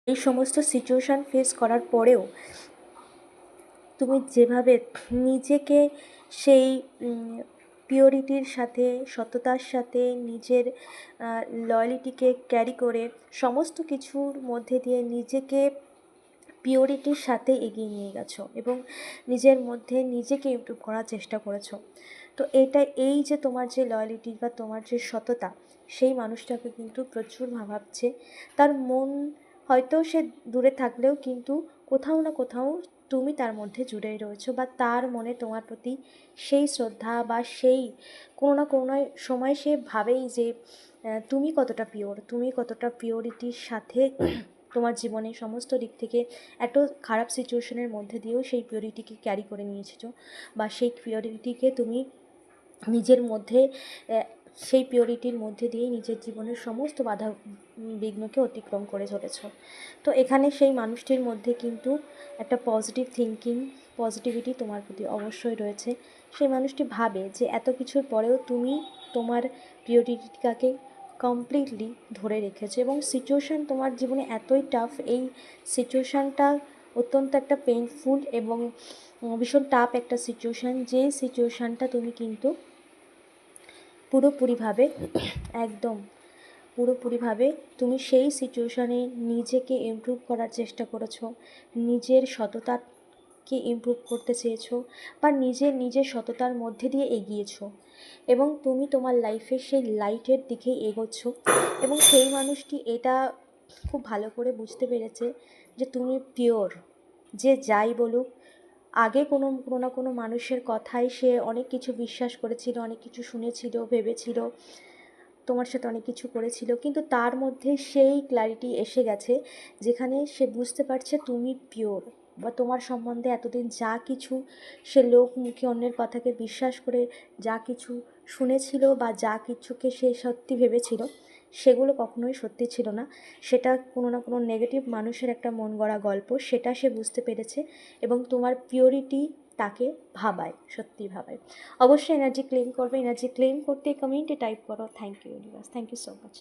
এই সমস্ত situation face করার পরেও তুমি যেভাবে নিজেকে সেই পিওরিটির সাথে, সততার সাথে নিজের লয়ালিটিকে ক্যারি করে সমস্ত কিছুর মধ্যে দিয়ে নিজেকে পিওরিটির সাথে এগিয়ে নিয়ে গেছো এবং নিজের মধ্যে নিজেকে ইমপ্রুভ করার চেষ্টা করেছো। তো এই যে তোমার যে লয়ালিটি বা তোমার যে সততা, সেই মানুষটাকে কিন্তু প্রচুর ভাবাচ্ছে। তার মন হয়তো সে দূরে থাকলেও কিন্তু কোথাও না কোথাও তুমি তার মধ্যে জুড়েই রয়েছো, বা তার মনে তোমার প্রতি সেই শ্রদ্ধা বা সেই কোনো না কোনো সময় সে ভাবেই যে তুমি কতটা পিওর, তুমি কতটা পিওরিটির সাথে তোমার জীবনে সমস্ত দিক থেকে এত খারাপ সিচুয়েশনের মধ্যে দিয়েও সেই পিওরিটিকে ক্যারি করে নিয়েছো, বা সেই পিওরিটিকে তুমি নিজের মধ্যে সেই পিওরিটির মধ্যে দিয়েই নিজের জীবনের সমস্ত বাধা বিঘ্নকে অতিক্রম করে চলেছ। তো এখানে সেই মানুষটির মধ্যে কিন্তু একটা পজিটিভ থিঙ্কিং, পজিটিভিটি তোমার প্রতি অবশ্যই রয়েছে। সেই মানুষটি ভাবে যে এত কিছুর পরেও তুমি তোমার পিওরিটিটাকে কমপ্লিটলি ধরে রেখেছো, এবং সিচুয়েশান তোমার জীবনে এতই টাফ, এই সিচুয়েশানটা অত্যন্ত একটা পেইনফুল এবং ভীষণ টাফ একটা সিচুয়েশান, যে সিচুয়েশানটা তুমি কিন্তু পুরোপুরিভাবে একদম পুরোপুরিভাবে তুমি সেই সিচুয়েশানে নিজেকে ইমপ্রুভ করার চেষ্টা করেছো, নিজের সততাকে ইমপ্রুভ করতে চেয়েছো, বা নিজের সততার মধ্যে দিয়ে এগিয়েছো, এবং তুমি তোমার লাইফে সেই লাইটের দিকেই এগোচ্ছো। এবং সেই মানুষটি এটা খুব ভালো করে বুঝতে পেরেছে যে তুমি পিওর। যে যাই বলুক, আগে কোনো না কোনো মানুষের কথায় সে অনেক কিছু বিশ্বাস করেছিল, অনেক কিছু শুনেছিল, ভেবেছিল, তোমার সাথে অনেক কিছু করেছিল, কিন্তু তার মধ্যে সেই ক্ল্যারিটি এসে গেছে যেখানে সে বুঝতে পারছে তুমি পিওর, বা তোমার সম্বন্ধে এতদিন যা কিছু সে লোক মুখে অন্যের কথাকে বিশ্বাস করে যা কিছু শুনেছিল বা যা কিছুকে সে সত্যি ভেবেছিল, সেগুলো কখনোই সত্যি ছিল না। সেটা কোনো না কোনো নেগেটিভ মানুষের একটা মন গড়া গল্প, সেটা সে বুঝতে পেরেছে, এবং তোমার পিওরিটি তাকে ভাবায়, সত্যি ভাবায়। অবশ্যই এনার্জি ক্লেম করবে। এনার্জি ক্লেম করতে কমেন্টে টাইপ করো thank you universe, thank you so much.